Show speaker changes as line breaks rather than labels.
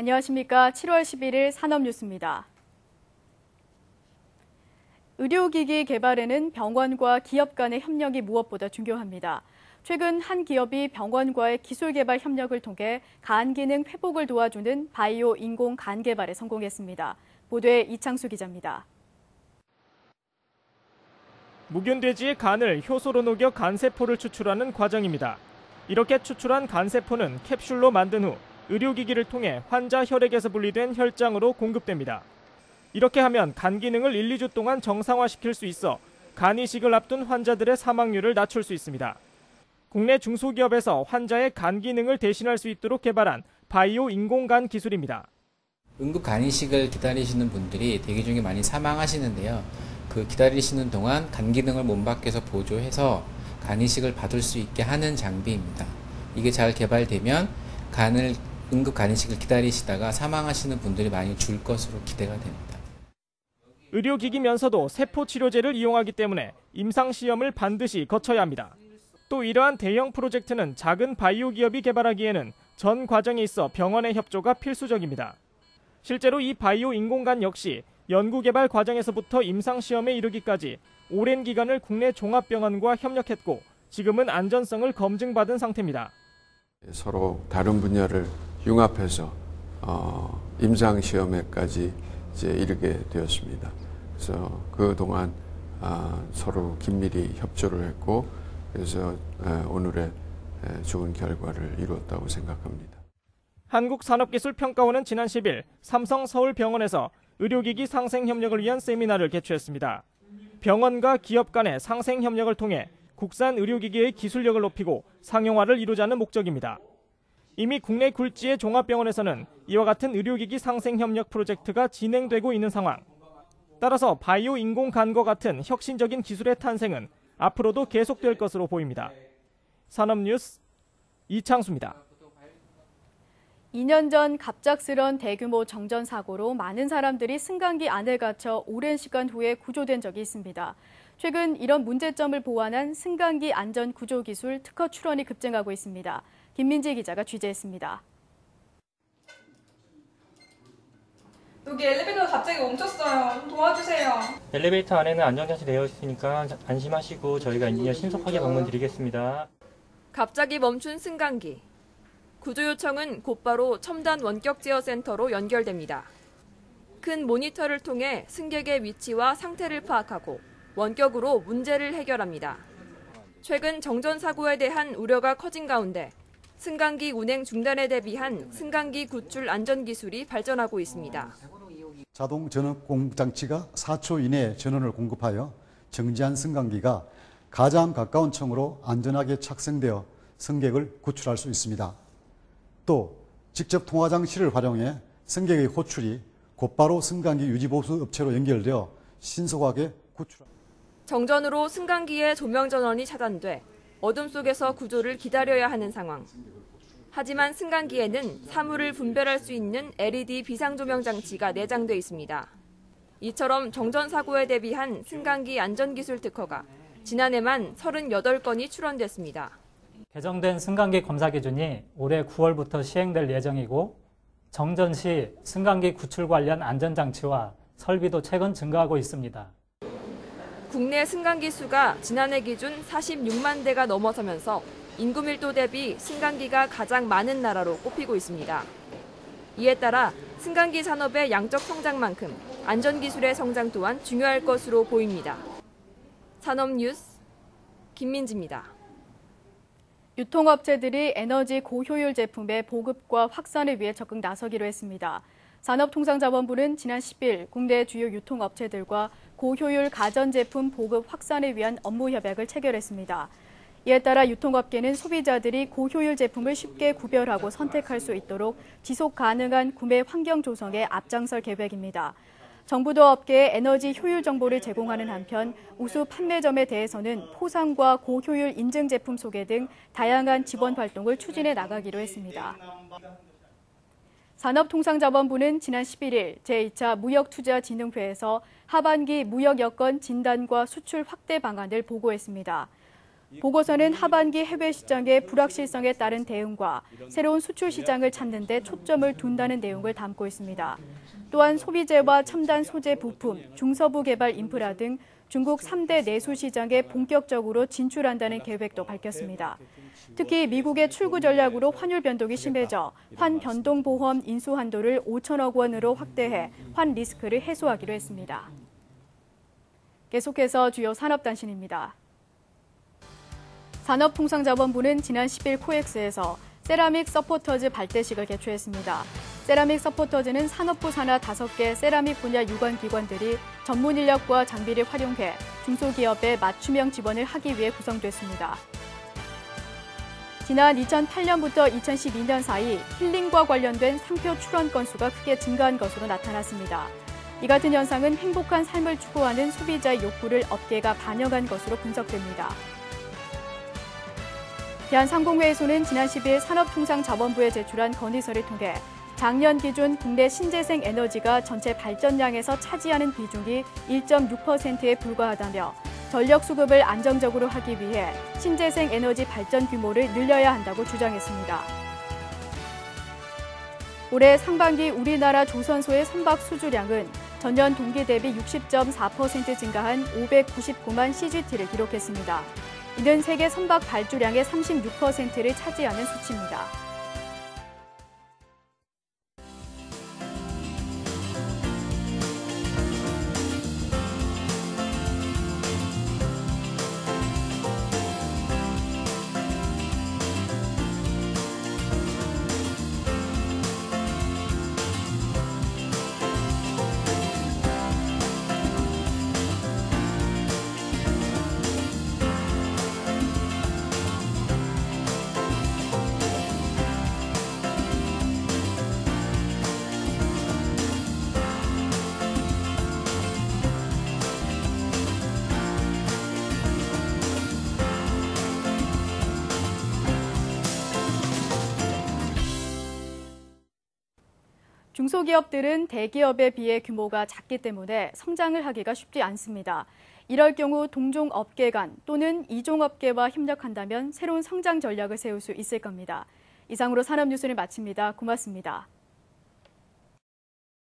안녕하십니까. 7월 11일 산업뉴스입니다. 의료기기 개발에는 병원과 기업 간의 협력이 무엇보다 중요합니다. 최근 한 기업이 병원과의 기술 개발 협력을 통해 간 기능 회복을 도와주는 바이오 인공 간 개발에 성공했습니다. 보도에 이창수 기자입니다.
무균돼지의 간을 효소로 녹여 간세포를 추출하는 과정입니다. 이렇게 추출한 간세포는 캡슐로 만든 후 의료기기를 통해 환자 혈액에서 분리된 혈장으로 공급됩니다. 이렇게 하면 간 기능을 1, 2주 동안 정상화시킬 수 있어 간 이식을 앞둔 환자들의 사망률을 낮출 수 있습니다. 국내 중소기업에서 환자의 간 기능을 대신할 수 있도록 개발한 바이오 인공간 기술입니다.
응급 간 이식을 기다리시는 분들이 대기 중에 많이 사망하시는데요. 그 기다리시는 동안 간 기능을 몸 밖에서 보조해서 간 이식을 받을 수 있게 하는 장비입니다. 이게 잘 개발되면 응급 간 이식을 기다리시다가 사망하시는 분들이 많이 줄 것으로 기대가 됩니다.
의료기기면서도 세포 치료제를 이용하기 때문에 임상시험을 반드시 거쳐야 합니다. 또 이러한 대형 프로젝트는 작은 바이오 기업이 개발하기에는 전 과정에 있어 병원의 협조가 필수적입니다. 실제로 이 바이오 인공간 역시 연구개발 과정에서부터 임상시험에 이르기까지 오랜 기간을 국내 종합병원과 협력했고 지금은 안전성을 검증받은 상태입니다.
서로 다른 분야를 융합해서 임상시험에까지 이르게 되었습니다. 그래서 그동안 서로 긴밀히 협조를 했고 그래서 오늘의 좋은 결과를 이루었다고 생각합니다.
한국산업기술평가원은 지난 10일 삼성 서울병원에서 의료기기 상생협력을 위한 세미나를 개최했습니다. 병원과 기업 간의 상생협력을 통해 국산 의료기기의 기술력을 높이고 상용화를 이루자는 목적입니다. 이미 국내 굴지의 종합병원에서는 이와 같은 의료기기 상생협력 프로젝트가 진행되고 있는 상황. 따라서 바이오 인공간과 같은 혁신적인 기술의 탄생은 앞으로도 계속될 것으로 보입니다. 산업뉴스 이창수입니다.
2년 전 갑작스런 대규모 정전 사고로 많은 사람들이 승강기 안에 갇혀 오랜 시간 후에 구조된 적이 있습니다. 최근 이런 문제점을 보완한 승강기 안전 구조 기술 특허 출원이 급증하고 있습니다. 김민지 기자가 취재했습니다.
여기 엘리베이터가 갑자기 멈췄어요. 좀 도와주세요.
엘리베이터 안에는 안전장치 되어 있으니까 안심하시고 저희가 인지니어 신속하게 방문 드리겠습니다.
갑자기 멈춘 승강기. 구조 요청은 곧바로 첨단 원격 제어 센터로 연결됩니다. 큰 모니터를 통해 승객의 위치와 상태를 파악하고 원격으로 문제를 해결합니다. 최근 정전 사고에 대한 우려가 커진 가운데 승강기 운행 중단에 대비한 승강기 구출 안전 기술이 발전하고 있습니다.
자동 전원 공급 장치가 4초 이내에 전원을 공급하여 정지한 승강기가 가장 가까운 층으로 안전하게 착승되어 승객을 구출할 수 있습니다. 또 직접 통화 장치를 활용해 승객의 호출이 곧바로 승강기 유지보수 업체로 연결되어 신속하게 구출합니다.
정전으로 승강기의 조명 전원이 차단돼 어둠 속에서 구조를 기다려야 하는 상황. 하지만 승강기에는 사물을 분별할 수 있는 LED 비상조명 장치가 내장돼 있습니다. 이처럼 정전 사고에 대비한 승강기 안전기술 특허가 지난해만 38건이 출원됐습니다.
개정된 승강기 검사 기준이 올해 9월부터 시행될 예정이고 정전 시 승강기 구출 관련 안전장치와 설비도 최근 증가하고 있습니다.
국내 승강기 수가 지난해 기준 46만 대가 넘어서면서 인구 밀도 대비 승강기가 가장 많은 나라로 꼽히고 있습니다. 이에 따라 승강기 산업의 양적 성장만큼 안전기술의 성장 또한 중요할 것으로 보입니다. 산업뉴스 김민지입니다.
유통업체들이 에너지 고효율 제품의 보급과 확산을 위해 적극 나서기로 했습니다. 산업통상자원부는 지난 10일 국내 주요 유통업체들과 고효율 가전제품 보급 확산을 위한 업무 협약을 체결했습니다. 이에 따라 유통업계는 소비자들이 고효율 제품을 쉽게 구별하고 선택할 수 있도록 지속 가능한 구매 환경 조성에 앞장설 계획입니다. 정부도 업계에 에너지 효율 정보를 제공하는 한편 우수 판매점에 대해서는 포상과 고효율 인증 제품 소개 등 다양한 지원 활동을 추진해 나가기로 했습니다. 산업통상자원부는 지난 11일 제2차 무역투자진흥회에서 하반기 무역 여건 진단과 수출 확대 방안을 보고했습니다. 보고서는 하반기 해외 시장의 불확실성에 따른 대응과 새로운 수출 시장을 찾는 데 초점을 둔다는 내용을 담고 있습니다. 또한 소비재와 첨단 소재 부품, 중서부 개발 인프라 등 중국 3대 내수 시장에 본격적으로 진출한다는 계획도 밝혔습니다. 특히 미국의 출구 전략으로 환율 변동이 심해져 환 변동보험 인수 한도를 5천억 원으로 확대해 환 리스크를 해소하기로 했습니다. 계속해서 주요 산업단신입니다. 산업통상자원부는 지난 10일 코엑스에서 세라믹 서포터즈 발대식을 개최했습니다. 세라믹 서포터즈는 산업부 산하 5개 세라믹 분야 유관기관들이 전문 인력과 장비를 활용해 중소기업의 맞춤형 지원을 하기 위해 구성됐습니다. 지난 2008년부터 2012년 사이 힐링과 관련된 상표 출원 건수가 크게 증가한 것으로 나타났습니다. 이 같은 현상은 행복한 삶을 추구하는 소비자의 욕구를 업계가 반영한 것으로 분석됩니다. 대한상공회의소는 지난 10일 산업통상자원부에 제출한 건의서를 통해 작년 기준 국내 신재생 에너지가 전체 발전량에서 차지하는 비중이 1.6%에 불과하다며 전력 수급을 안정적으로 하기 위해 신재생 에너지 발전 규모를 늘려야 한다고 주장했습니다. 올해 상반기 우리나라 조선소의 선박 수주량은 전년 동기 대비 60.4% 증가한 599만 CGT를 기록했습니다. 이는 세계 선박 발주량의 36%를 차지하는 수치입니다. 중소기업들은 대기업에 비해 규모가 작기 때문에 성장을 하기가 쉽지 않습니다. 이럴 경우 동종업계 간 또는 이종업계와 협력한다면 새로운 성장 전략을 세울 수 있을 겁니다. 이상으로 산업뉴스를 마칩니다. 고맙습니다.